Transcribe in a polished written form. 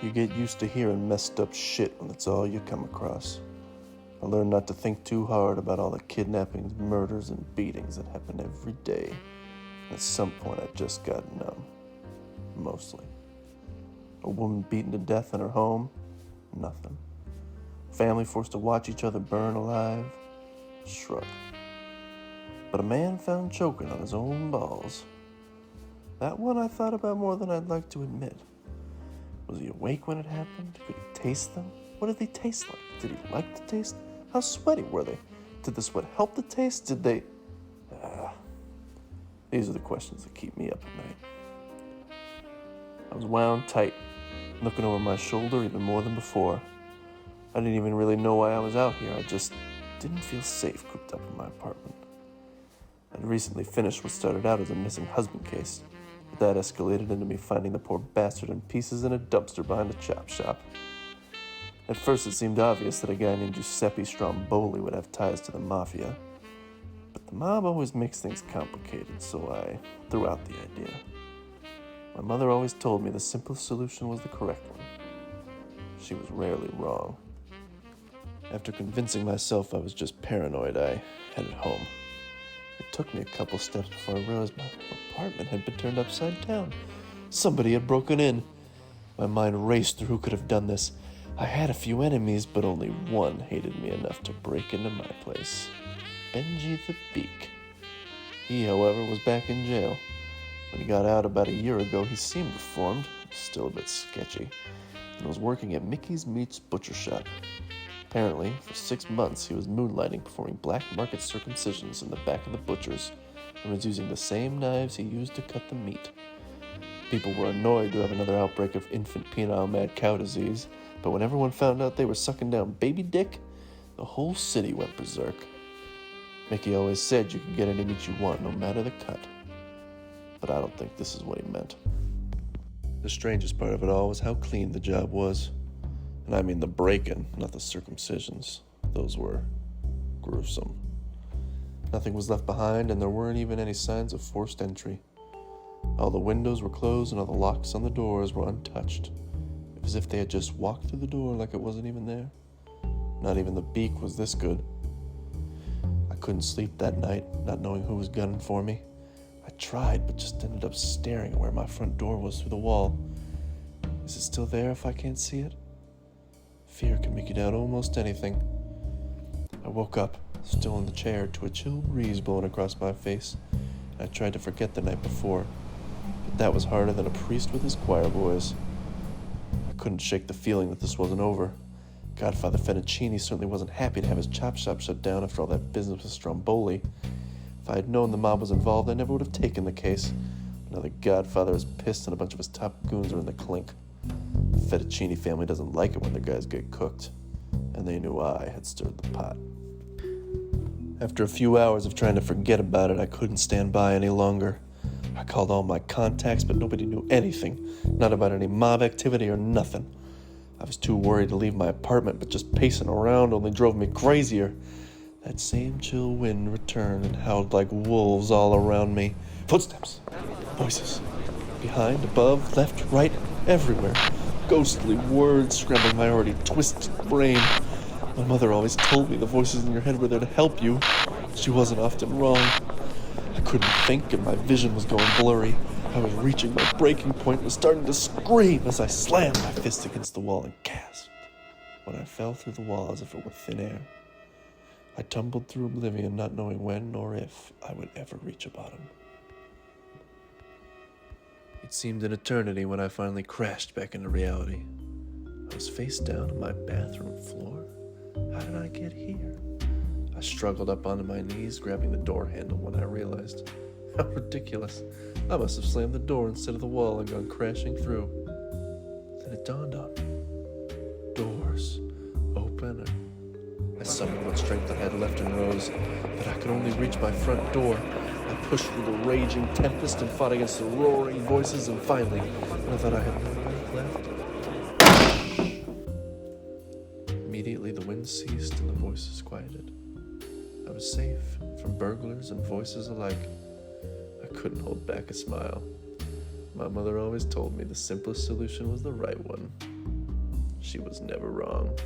You get used to hearing messed up shit when it's all you come across. I learned not to think too hard about all the kidnappings, murders, and beatings that happen every day. At some point, I just got numb. Mostly. A woman beaten to death in her home? Nothing. Family forced to watch each other burn alive? Shrug. But a man found choking on his own balls. That one I thought about more than I'd like to admit. Was he awake when it happened? Could he taste them? What did they taste like? Did he like the taste? How sweaty were they? Did the sweat help the taste? Did they... These are the questions that keep me up at night. I was wound tight, looking over my shoulder even more than before. I didn't even really know why I was out here. I just didn't feel safe cooped up in my apartment. I'd recently finished what started out as a missing husband case, but that escalated into me finding the poor bastard in pieces in a dumpster behind a chop shop. At first it seemed obvious that a guy named Giuseppe Stromboli would have ties to the mafia, but the mob always makes things complicated, so I threw out the idea. My mother always told me the simplest solution was the correct one. She was rarely wrong. After convincing myself I was just paranoid, I headed home. It took me a couple steps before I realized my apartment had been turned upside down. Somebody had broken in. My mind raced through who could have done this. I had a few enemies, but only one hated me enough to break into my place. Benji the Beak. He, however, was back in jail. When he got out about a year ago, he seemed reformed, still a bit sketchy, and was working at Mickey's Meat's butcher shop. Apparently, for 6 months, he was moonlighting performing black market circumcisions in the back of the butchers and was using the same knives he used to cut the meat. People were annoyed to have another outbreak of infant penile mad cow disease, but when everyone found out they were sucking down baby dick, the whole city went berserk. Mickey always said you could get any meat you want, no matter the cut. But I don't think this is what he meant. The strangest part of it all was how clean the job was. And I mean the break-in, not the circumcisions. Those were gruesome. Nothing was left behind, and there weren't even any signs of forced entry. All the windows were closed and all the locks on the doors were untouched, as if they had just walked through the door like it wasn't even there. Not even the Beak was this good. I couldn't sleep that night, not knowing who was gunning for me. I tried, but just ended up staring at where my front door was through the wall. Is it still there if I can't see it? Fear can make you doubt almost anything. I woke up, still in the chair, to a chill breeze blowing across my face. I tried to forget the night before, but that was harder than a priest with his choir boys. I couldn't shake the feeling that this wasn't over. Godfather Fettuccini certainly wasn't happy to have his chop shop shut down after all that business with Stromboli. If I had known the mob was involved, I never would have taken the case. Now the Godfather is pissed and a bunch of his top goons are in the clink. The Fettuccini family doesn't like it when their guys get cooked, and they knew I had stirred the pot. After a few hours of trying to forget about it, I couldn't stand by any longer. I called all my contacts, but nobody knew anything, not about any mob activity or nothing. I was too worried to leave my apartment, but just pacing around only drove me crazier. That same chill wind returned and howled like wolves all around me. Footsteps, voices, behind, above, left, right, everywhere. Ghostly words scrambling my already twisted brain. My mother always told me the voices in your head were there to help you. She wasn't often wrong. I couldn't think and my vision was going blurry. I was reaching my breaking point and was starting to scream as I slammed my fist against the wall and gasped when I fell through the wall as if it were thin air. I tumbled through oblivion, not knowing when or if I would ever reach a bottom. It seemed an eternity when I finally crashed back into reality. I was face down on my bathroom floor. How did I get here? I struggled up onto my knees, grabbing the door handle when I realized how ridiculous. I must have slammed the door instead of the wall and gone crashing through. Then it dawned on me. Doors open. I summoned what strength I had left and rose, but I could only reach my front door. I pushed through the raging tempest and fought against the roaring voices, and finally, when I thought I had no life left, immediately the wind ceased and the voices quieted. I was safe from burglars and voices alike. I couldn't hold back a smile. My mother always told me the simplest solution was the right one. She was never wrong.